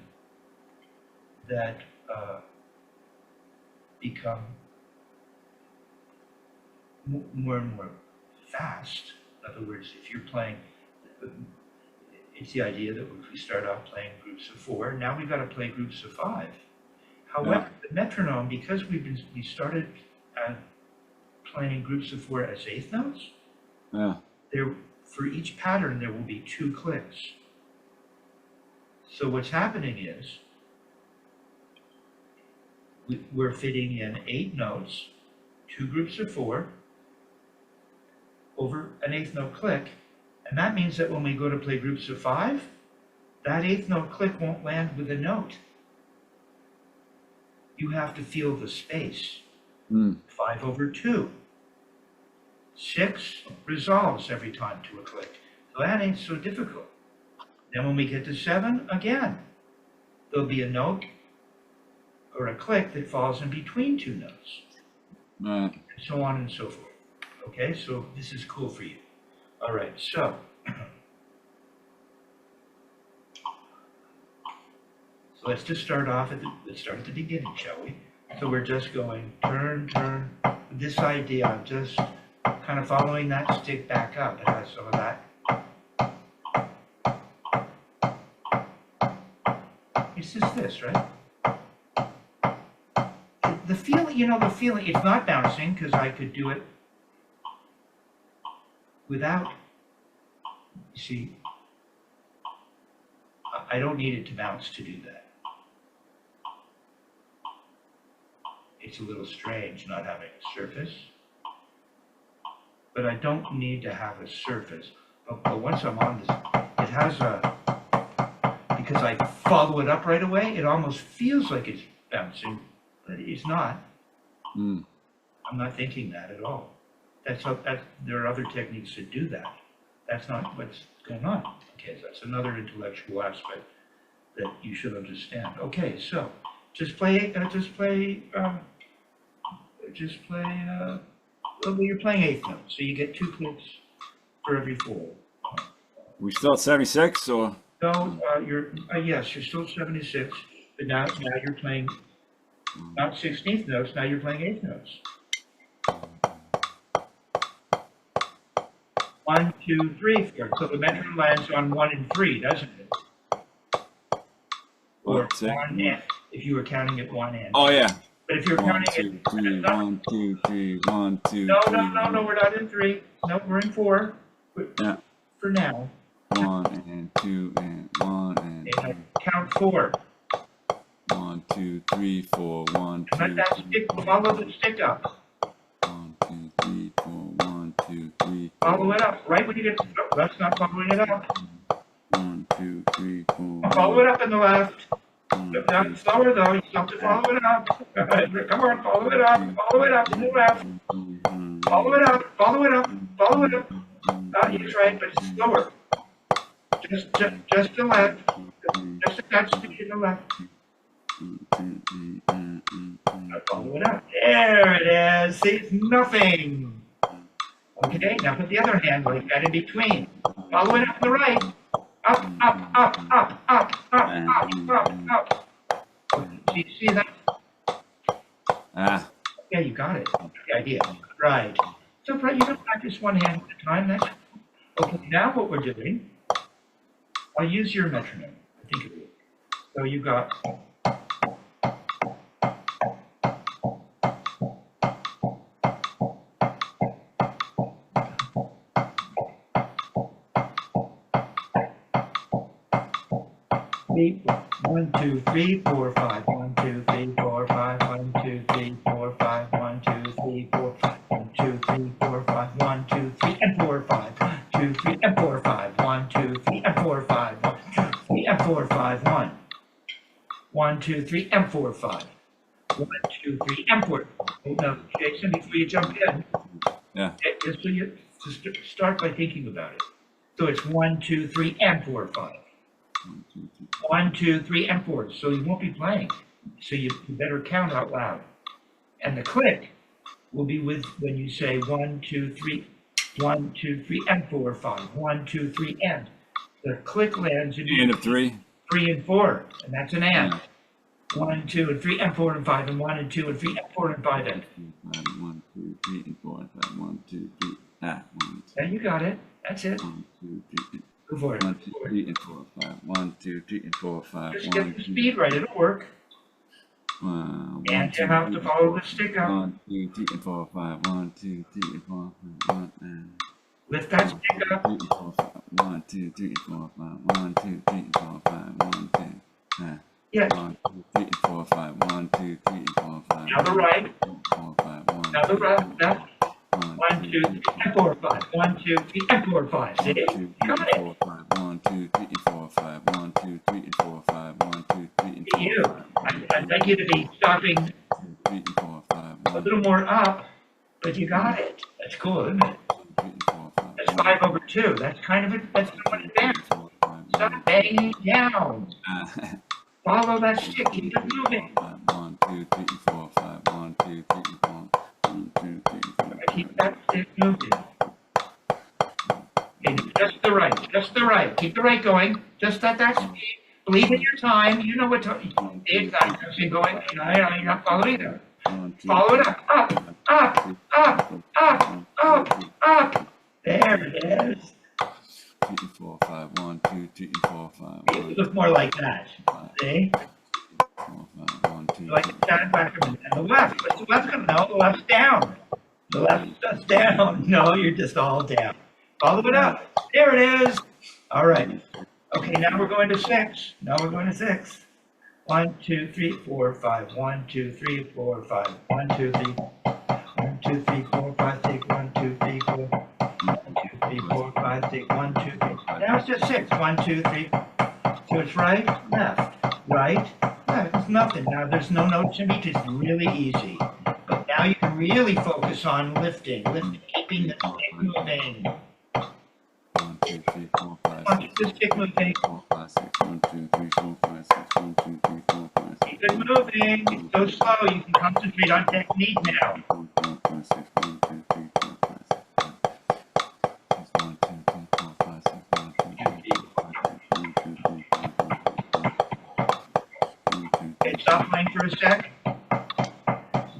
that become more and more fast. In other words, if you're playing, it's the idea that if we start off playing groups of 4, now we've got to play groups of 5. However, the metronome, because we started playing groups of 4 as 8th notes, for each pattern there will be 2 clicks. So what's happening is we're fitting in 8 notes, 2 groups of 4, over an 8th note click, and that means that when we go to play groups of 5, that 8th note click won't land with a note. You have to feel the space. 5 over 2. 6 resolves every time to a click. So that ain't so difficult. Then when we get to 7, again, there'll be a note or a click that falls in between 2 notes. And so on and so forth. Okay, so this is cool for you. All right, so let's just start off let's start at the beginning, shall we? So we're just going turn, turn. This idea, I'm just kind of following that stick back up. It has some of that. It's just this, right? The feeling, it's not bouncing because I could do it without, you see, I don't need it to bounce to do that. It's a little strange not having a surface, but I don't need to have a surface. But once I'm on this, it has because I follow it up right away, it almost feels like it's bouncing, but it's not. I'm not thinking that at all. There are other techniques that do that. That's not what's going on. Okay, so that's another intellectual aspect that you should understand. Okay, so just play. Well, you're playing 8th note, so you get 2 clicks for every 4. We still at 76, or? No, yes, you're still 76, but now you're playing not 16th notes. Now you're playing 8th notes. 1, 2, 3, 4. So the metronome lands on 1 and 3, doesn't it? Or 1 and, if you were counting it 1 and. Oh yeah. But if you're One, counting two, it, three, no, 1, 2, 3, 1, 2, no, 3. we're not in 3. No, we're in 4. Yeah. For now. 1 and 2 and 1 and Okay, count 4. 1, 2, 3, 4, 1, And let 2, that 3, stick, follow the stick up. 1, 2, 3, 4, 1, 2, 3. Follow it up. Right when you get, no, that's not following it up. 1, 2, 3, 4. Follow it up in the left. 1, Not slower though, you have to follow it up. Come on, follow it up in the left. Follow it up, follow it up, follow it up. It's right, but it's slower. Just the left. Just a touch speed in the left. Follow it up. There it is. See, it's nothing. Okay, now put the other hand like that in between. Follow it up the right. Up, up, up, up, up, up, up, up, up. Do you see that? Ah. Yeah, you got it. The idea. Right. So you can practice one hand at a time. That's okay. Now what we're doing, I'll use your metronome. I think it will. So you got. One, two, three, four, five. 1, 2, 3, 4, 5. 1, 2, 3, 4, 5. 1, 2, 3, 4, 5. 1, 2, 3, 4, 5. 1, 2, 3, and 4, 5. 2, 3, and 4, 5. 1, 2, 3, and 4, 5. 1, 2, 3, and 4, 5. 1. 1, 2, 3, and 4, 5. 1, 2, 3, and 4. Now, Jason, before you jump in, Yeah. just so you start by thinking about it. So it's 1, 2, 3, and 4, 5. 1, 2, 3, and 4. So you won't be playing. So you better count out loud. And the click will be with when you say 1, 2, 3, 1, 2, 3, and 4, 5. 1, 2, 3, and. The click lands in The end of 3. 3 and 4, and that's an and. 1, 2, and 3, and 4, and 5, and 1, and 2, and 3, and 4, and 5, and. 1, 2, 3, and 4, and 5. 1, 2, 3. Ah. 1, 2, Yeah, you got it. That's it. 1, 2, 3. Go for it. 1, 2, 3, and 4, 5. 1, 2, 3, and 4, 5. Just 1, get the 2, speed right. It'll work. 1, And 2, you have to 3, follow the stick up. 1, 2, 3, and 4, 5. 1, 2, 3, and 4, 5. 1, and Lift that stick up. 1, 2, 3, and 4, 5. 1, 2, 3, and 4, 5. 1, 2. Yes. 1, 2, 3, and 4, 5. 1, 2, 3, and 4, 5. Now the right. 4, 5. 1, Now the left. 1, 2, 3, and 4, 5. 1, 2, 3, and 4, 5. See? 1, 2, 3, Got and it. 4, 5. 1, 2, 3, and 4, 5. 1, 2, 3, and 4, 5. 1, 2, 3, and 4, 5. You. I'd like you to be stopping 3 and 4, 5. a little more up, but you got it. That's cool, isn't it? 3 and 4, 5. That's 5 over 2. That's kind of that's somewhat advanced. Stop banging it down. Follow that stick. Keep it moving. 1, 2, 3, and 4, 5. 1, 2, 3, and 4. 1, 2, 3, and 4. Keep that stick moving. Okay, just the right. Just the right. Keep the right going. Just at that speed. Believe in your time. You know what time. It's not actually going. You're not following it. Follow it up. Up. Up. Up. Up. Up. Up. There it is. 3 and 4, 5. 1, 2, 3 and 4, 5. You look more like that. See? 4, 5. 1, 2. Like a stand back and the left. What's the left going to know? The left's down. The left's down. No, you're just all down. Follow it up. There it is. All right. Okay, now we're going to 6. Now we're going to 6. 1, 2, 3, 4, 5. 1, 2, 3, 4, 5. 1, 2, 3. 1, 2, 3, 4, 5, 6. 1, 2, 3, 4. 1, 2, 3, 4, 5, 6. 1, 2, 3. Now it's just 6. 1, 2, 3. So it's right, left, right, left. It's nothing. Now there's no notes in between. It's really easy. But now you can really focus on lifting, keeping the stick moving. 1, 2, 3, 4, 5, 6. Keep the stick moving. 4, 5, 6. 1, 2, 3, 4, 5, 6. 1, 2, 3, 4, 5, 6. Keep it moving. It's so slow. You can concentrate on technique now. 1, 4, 5, 6. 1, 2, 3, 4, 5, 6. 1, 2, 3, 4, 5, 6. 1, 2, 3, 4, 5, 6. 1, 2, 3, 4, 5, 6. 1, 2, 3. Okay, stop playing for a sec.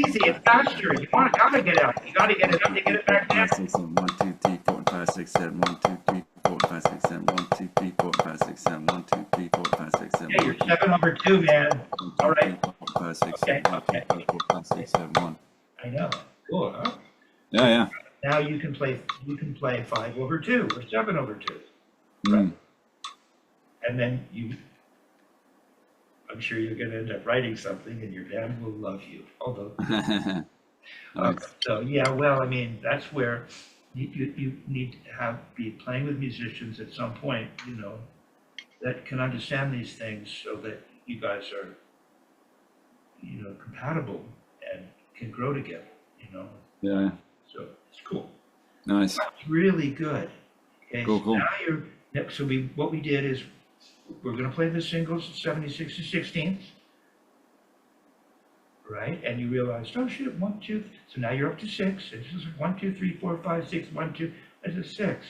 easy. It's faster. You gotta get out. You gotta get it up to get it back down. 5, 6, 7, 1, 2, 3, 4, 5, 6, 7, 1, 2, 3, 4, 5, 6, 7, 1, 2, 3, 4, 5, 6, 7, 1, 2, 3, 4, 5, 6, 7, Yeah, you're 7/2, man. All right. 5, 6, 7, 1, 2, 3, 4, 5, 6, 7, 1. I know. Cool, huh? Yeah, yeah. Now you can play 5/2 or 7/2. Mm. And then I'm sure you're gonna end up writing something and your band will love you. Although Nice. so yeah, well, I mean, that's where you need to be playing with musicians at some point, that can understand these things so that you guys are, compatible and can grow together, Yeah, So it's cool. nice. It's really good. Okay, Cool, so cool. what we did is we're gonna play the singles 76 to 16th. Right? And you realized, oh shit, 1, 2. So now you're up to 6. It's just 1, 2, 3, 4, 5, 6, 1, 2. That's a 6.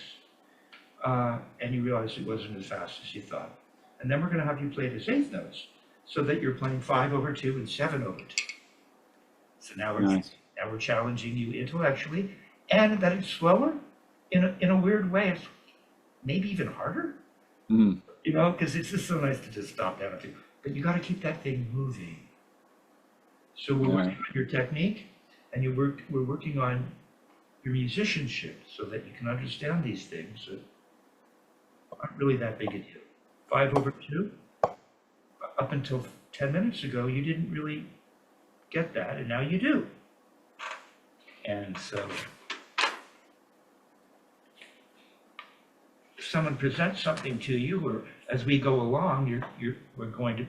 And you realized it wasn't as fast as you thought. And then we're going to have you play the 8th notes so that you're playing 5/2 and 7/2. So now we're challenging you intellectually, and that it's slower in a weird way. It's maybe even harder, Mm. because it's just so nice to just stop down and think. But you got to keep that thing moving. So we're working on your technique, and we're working on your musicianship so that you can understand these things that aren't really that big a deal. 5/2, up until 10 minutes ago, you didn't really get that, and now you do. And so if someone presents something to you, or as we go along, we're going to,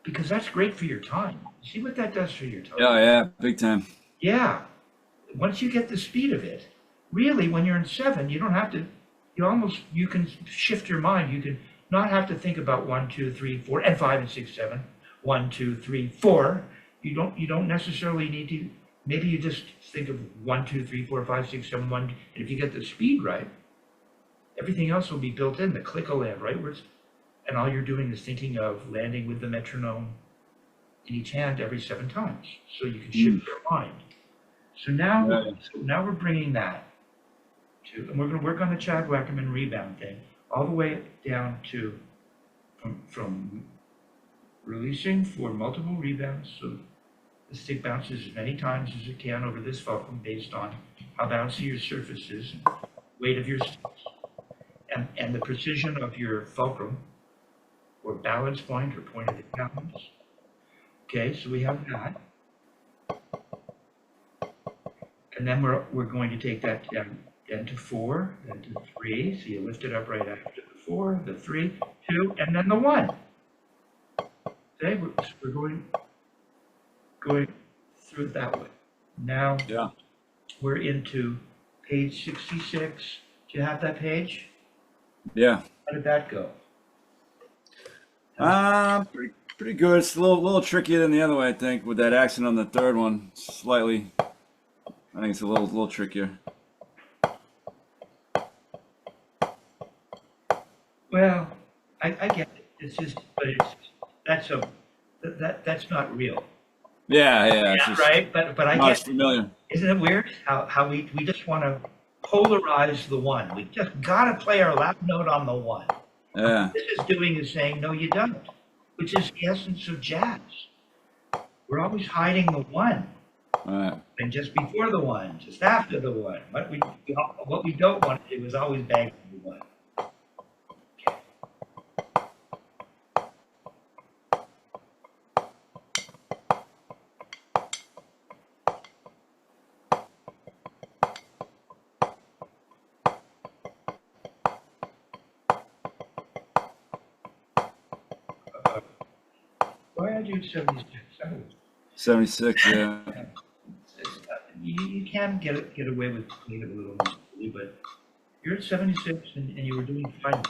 because that's great for your time. See what that does for your time? Yeah, yeah, big time. Yeah. Once you get the speed of it, really, when you're in 7, you don't have to. You can shift your mind. not have to think about 1, 2, 3, 4, and 5 and 6, 7. 1, 2, 3, 4. You don't necessarily need to. Maybe you just think of 1, 2, 3, 4, 5, 6, 7, 1. And if you get the speed right, everything else will be built in. The click will land right where it's, and all you're doing is thinking of landing with the metronome in each hand every 7 times. So you can shift your mind. So now, Right. now we're bringing that to, and we're going to work on the Chad Wackerman rebound thing all the way down to from releasing for multiple rebounds. So the stick bounces as many times as it can over this fulcrum based on how bouncy your surface is, and weight of your sticks, and the precision of your fulcrum or balance point or point of the balance. Okay, so we have that. And then we're going to take that down then to 4, then to 3. So you lift it up right after the 4, the 3, 2, and then the 1. Okay, we're going through it that way. Now Yeah. we're into page 66. Do you have that page? Yeah. How did that go? Pretty good. It's a little trickier than the other way, I think, with that accent on the third one. Slightly. I think it's a little trickier. Well, I get it. It's just, but that's not real. Yeah. It's Yeah, just right. But I not as get. familiar. Isn't it weird how we just want to polarize the 1? We just got to play our lap note on the 1. Yeah. What this is doing is saying, no, you don't, which is the essence of jazz. We're always hiding the 1, All right. and just before the 1, just after the 1. What we don't want to do is always bang the 1. Why I do 76? 76. Yeah. You can get away with playing it a little more slowly, but you're at 76 and you were doing fine.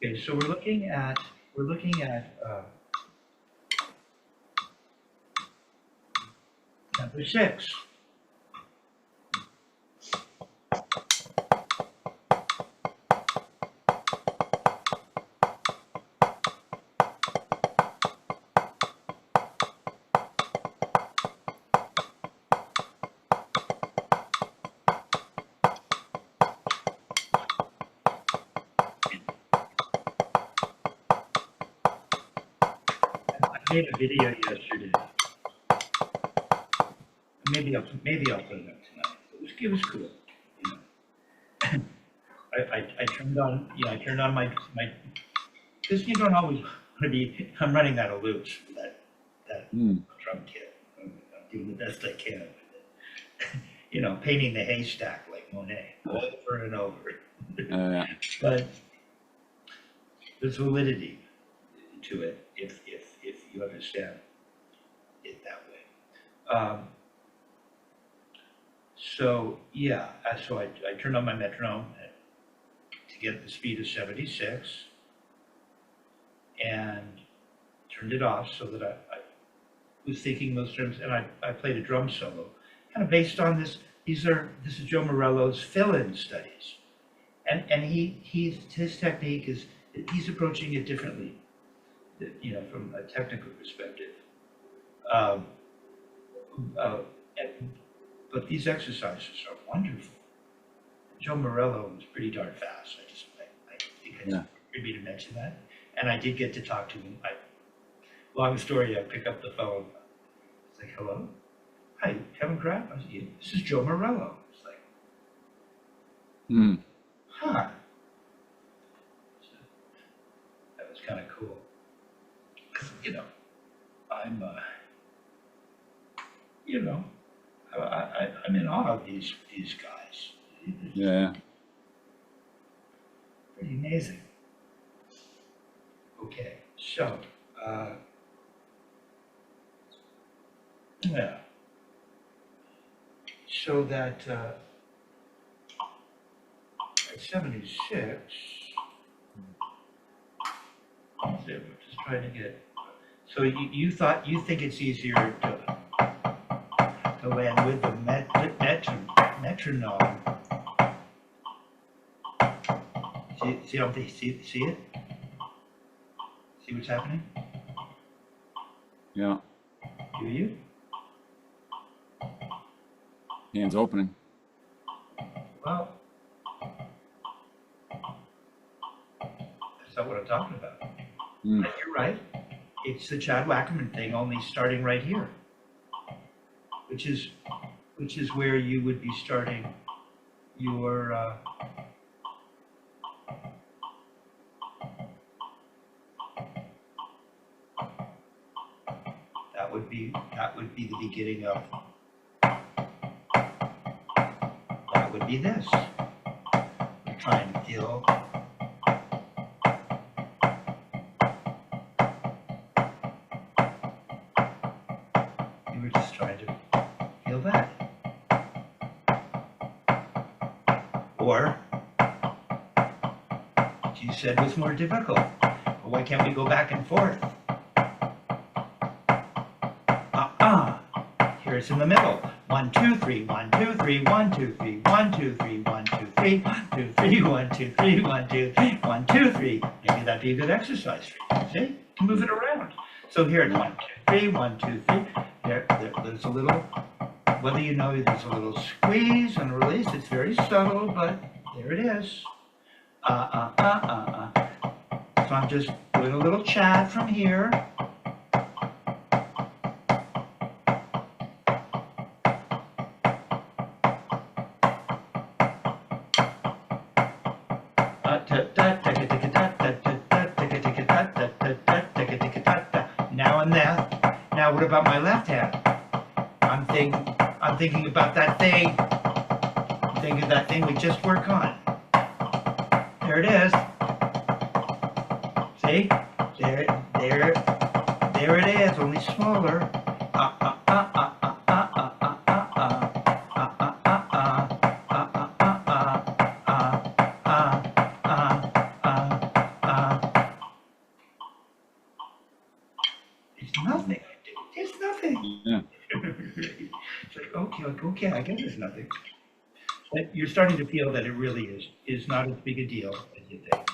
Okay, so we're looking at number 6. I made a video yesterday. Maybe I'll put it up tonight. It was cool. You know. I turned on my because you don't always want to be. I'm running out of loops for that drum kit. I'm doing the best I can with it. You know, painting the haystack like Monet over and over. Yeah. But there's validity to it if you understand it that way. So yeah, so I turned on my metronome to get the speed of 76 and turned it off so that I was thinking those terms, and I played a drum solo kind of based on this. This is Joe Morello's fill-in studies, and his technique is he's approaching it differently, you know, from a technical perspective. But these exercises are wonderful. Joe Morello was pretty darn fast. I think it's for me to mention that. And I did get to talk to him. Long story, I pick up the phone. It's like, hello? Hi, Kevin Kraft? I said, yeah, this is Joe Morello. It's like, huh. So that was kind of cool. Because, you know, I'm in awe of these guys. Yeah. Pretty amazing. Okay, so yeah, so that at 76, So we're just trying to get. So you think it's easier to land with the metronome. See it? See what's happening? Yeah. Do you? Hands opening. Well, that's not what I'm talking about. Mm. But you're right. It's the Chad Wackerman thing, only starting right here, which is where you would be starting your. That would be the beginning of. That would be this. We're trying to feel. We were just trying to feel that. Or, what you said was more difficult. But why can't we go back and forth? Here it's in the middle. 1, 2, 3, 1, 2, 3, 1, 2, 3, 1, 2, 3, 1, 2, 3, 1, 2, 3, 1, 2, 3, 1, 2, 1, 2, 3. Maybe that'd be a good exercise for you. See? Move it around. So here it's 1, 2, 3, 1, 2, 3. There's a little, whether you know there's a little squeeze and release. It's very subtle, but there it is. So I'm just doing a little chat from here. Now and that. Now what about my left hand? I'm thinking about that thing. I'm thinking of that thing we just worked on. There it is. See? There it is, only smaller. It's nothing. It's nothing. Yeah. It's like, okay, I guess it's nothing. But you're starting to feel that it really is not as big a deal as you think.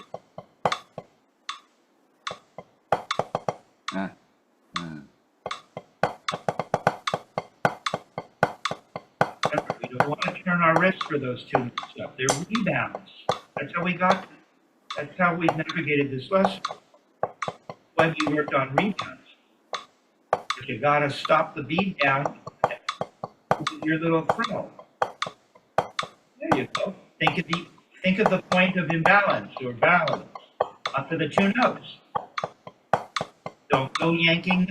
Remember, we don't want to turn our wrists for those two stuff. They're rebounds. That's how we navigated this lesson. When we worked on rebounds. But you gotta stop the beat down with your little throw. There you go. Think of the point of imbalance or balance up to the two notes. Don't go yanking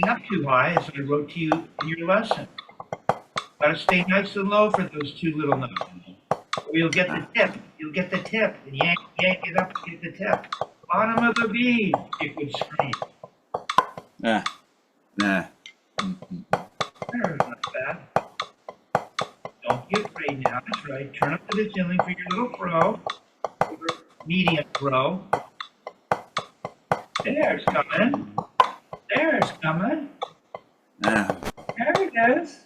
up too high, as I wrote to you in your lesson. Gotta stay nice and low for those two little notes. Or you'll get the tip. You'll get the tip. And yank it up to get the tip. Bottom of the beat, it would scream. Yeah. There, not bad. Don't be afraid now. That's right. Turn up to the ceiling for your little throw. Medium throw. There's coming. There's coming. There it is.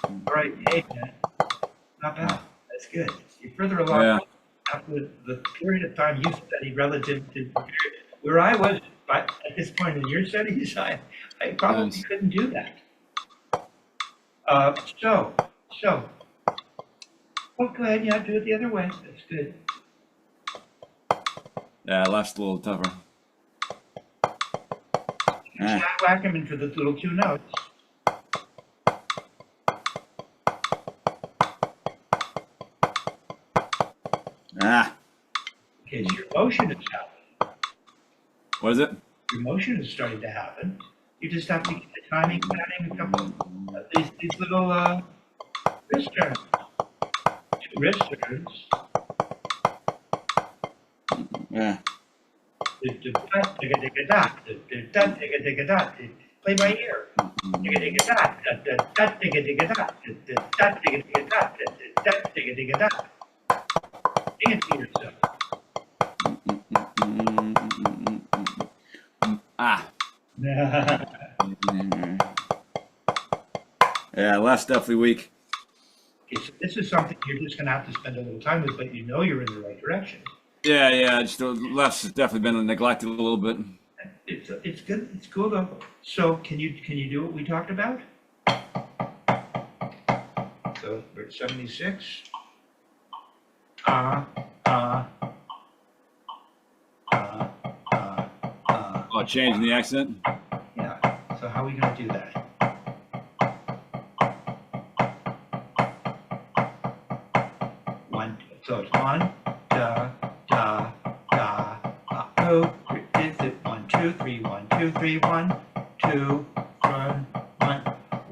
All right, hey, man. Not bad. That's good. You're further along. Yeah. After the period of time you studied relative to where I was at this point in your studies, I probably couldn't do that. So, well, go ahead. Yeah, do it the other way. That's good. Yeah, left's a little tougher. Chad Wackerman for the little two notes. Okay, so your motion is happening. What is it? Your motion is starting to happen. You just have to get the timing, adding a couple of these little wrist turns. Two wrist turns. Yeah. Play by ear. Digga digga da, da da da digga digga da, da da digga digga da, da da digga digga da. Sing it to yourself. Ah. Yeah, last definitely weak. Okay, so this is something you're just going to have to spend a little time with, but you know you're in the right direction. Yeah. Just the left's definitely been neglected a little bit. It's good. It's cool though. So can you do what we talked about? So we're at 76. Uh, uh, uh, uh, Oh, changing the accent. yeah. So how are we going to do that? One. So it's one, da, da, da. Oh, is it 1, 2, 3, 1, 2, 3, 1, 2, 1, 1,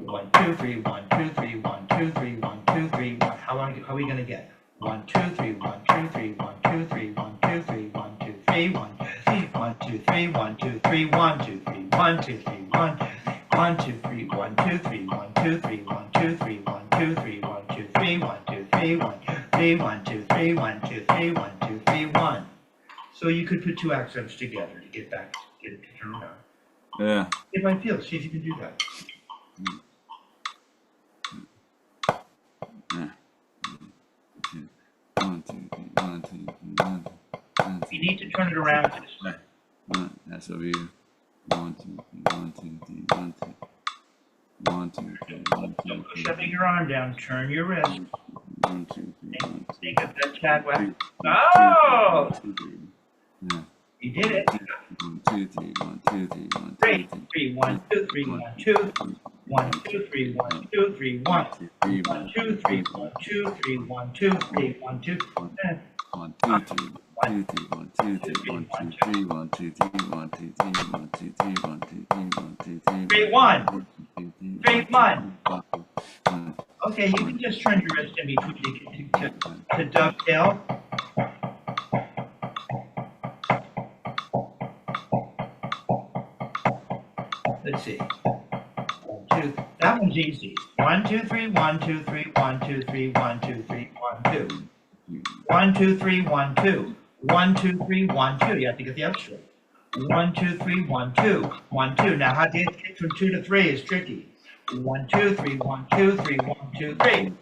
1, 2, 3, 1, 2, 3, 1, 2, 3, 1, 2, 3, 1. How are we going to get? 1, 2, 3, 1, 2, 3, 1, 2, 3, 1, 2, 3, 1, 2, 3, 1, 2, 3, 1, 2, 3, 1, 2, 3, 1, 2, 3, 1, 1, 2, 3, 1, 2, 3, 1, 2, 3, 1, 2, 3, 1, 2, 3, 1, 2, 3, 1, 2, 3, 1, 3, 1, 2, 3, 1, 2, 3, 1, 2, 3, 1. So you could put two accents together to get back, get it to turn around. Yeah. It might feel. See if you can do that. One, two, three, 1, 2, 3, 1, 2, 3. You need to turn it around. That's over here. 1, 2, 3, 1, 2, 3, 1, 2. 1, 2, 3, 1, 2, Don't 3. push up your arm down. Turn your wrist. 1, 2, 3, 1, 2. Think of that Chadwick. 2, Oh! 2, 3. Yeah. You did it. 1, 2, 3, 1, 2, 3, 1, 2, 3, 3, 1, 2, 3, 1, 2. 1, 2, 3, 1, 2, 3, 1. 1, 2, 3, 1, 2, 3, 1, 2, 3, 1, 2. 1, 2, 3, 1, 2, 3, 1, 2, 3, 1, 2, 3, 1, 2, 3, 1, 2, 3, 1, 2, 3, 1, 2, 3, 1, 2, 3, 3, 1. 3, 1. 1. Okay, you can just turn your wrist in between to dovetail. Let's see. 1, 2. That one's easy. 1, 2, 3, 1, 2, 3, 1, 2, 3, 1, 2, 3, 1, 2. 1, 2, 3, 1, 2. 1, 2, 3, 1, 2. You have to get the upstroke. 1, 2, 3, 1, 2. 1, 2. Now how to get from 2 to 3 is tricky. 1, 2, 3, 1, 2, 3, 1, 2, 3.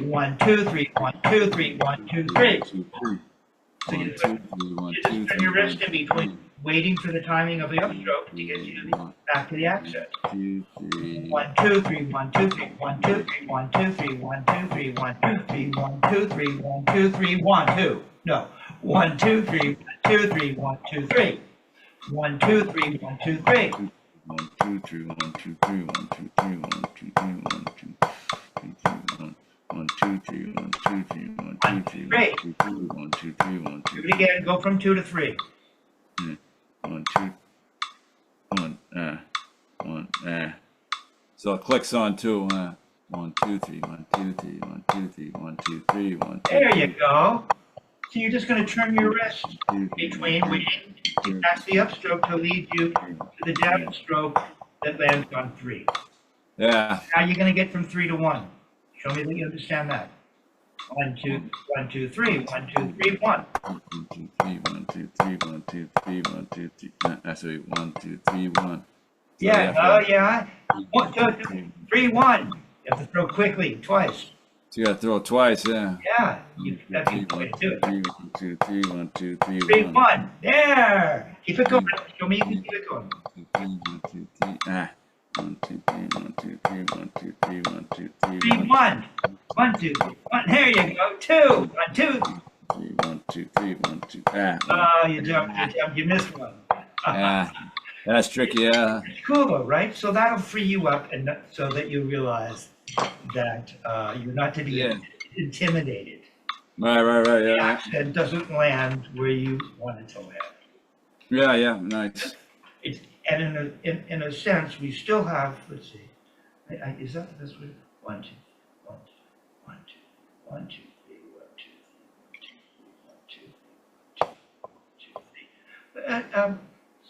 1, 2, 3, 1, 2, 3, 1, 2, 3. So you just turn your wrist in between, waiting for the timing of the upstroke to get you back to the accent. 1, 2, 3, 1, 2, 3, 1, 2, 3, 1, 2, 3, 1, 2, 3, 1, 2, 3, 1, 2, 3, 1, 2, 3, 1, 2. No. 1, 2, 3, 1, 2, 3, 1, 2, 3. 1, 2, 3, 1, 2, 3. 1, 2, 3, 1, 2, 3, 1, 2, 3, 1, 2, 3, 1, 2, 3, 1, 2, 3, 1, 2, 3, 1, 2, 3, 1, 2, 3, 1, 2. Do it again. Go from 2 to 3. 1, 2, 1, 1, So it clicks on 2. 1, 2, 3, 1, 2, 3, 1, 2, 3, 1, 2, 3, 1, 2. There you go. So you're just going to turn your wrist between waiting to pass the upstroke to lead you to the downstroke that lands on 3. Yeah. How are you going to get from 3 to 1? Show me that you understand that. 1, 2, 1, 2, 3, 1, 2, 3, 1. 1, 2, 3, 1, 2, 3, 1, 2, 3, 1, 2, 3. That's right. 1, 2, 3, 1. Yeah, oh yeah. 1, 2, 3, 1. You have to throw quickly, twice. So you got to throw it twice, yeah. Yeah, that's the way to do it. 1, 2, 3, 1, 2, 3, 3, 1. 1. There. Keep it going. Show me you can keep it going. 1, 2, 3. 1, 2, 3, 1, 2, 3, 1, 2, 3, 1, 2, 3, 3, 1. 1, 2, 1. There you go. 2. 1, 2. 3, 1, 2, 3, 1, 2. Oh, you jumped. You missed one. Yeah. That's tricky, yeah. It's cool though, right? So that'll free you up, and so that you realize that you're not to be intimidated. Right, The yeah. accent doesn't land where you want it to land. Yeah, nice. And in a sense, we still have. Let's see. Is that the best way? 1, 2, 1, 2, 1, 2, 1, 2, 3, 1, 2, 1, 2, 1, 2, 1, 2, 3.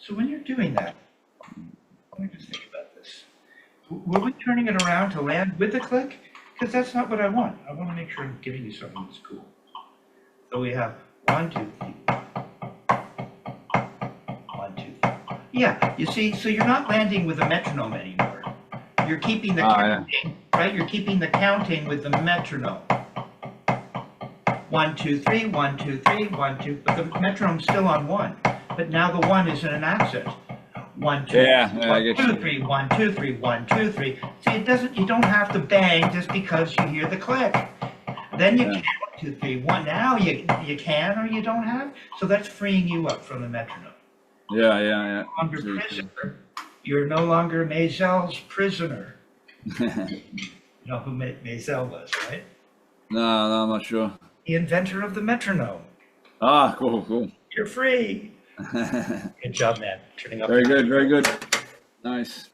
So when you're doing that, let me just think about this. were we turning it around to land with a click? Because that's not what I want. I want to make sure I'm giving you something that's cool. So we have 1, 2, 3. 1, 2, 3. Yeah, you see, so you're not landing with a metronome anymore. You're keeping the counting, right? You're keeping the counting with the metronome. 1, 2, 3, 1, 2, 3, 1, 2. But the metronome's still on 1. But now the 1 is in an accent. 1, 2, Yeah, I 1, get 2, you. 3, 1, 2, 3, 1, 2, 3. See, it doesn't. You don't have to bang just because you hear the click. Then you Yeah. can 1, 2, 3, 1. Now you can or you don't have. So that's freeing you up from the metronome. Yeah. No longer prisoner. You're no longer Mazel's prisoner. You know who Mazel was, right? No, I'm not sure. The inventor of the metronome. Ah, cool. You're free. Good job, man. Turning up. Very good. Nice.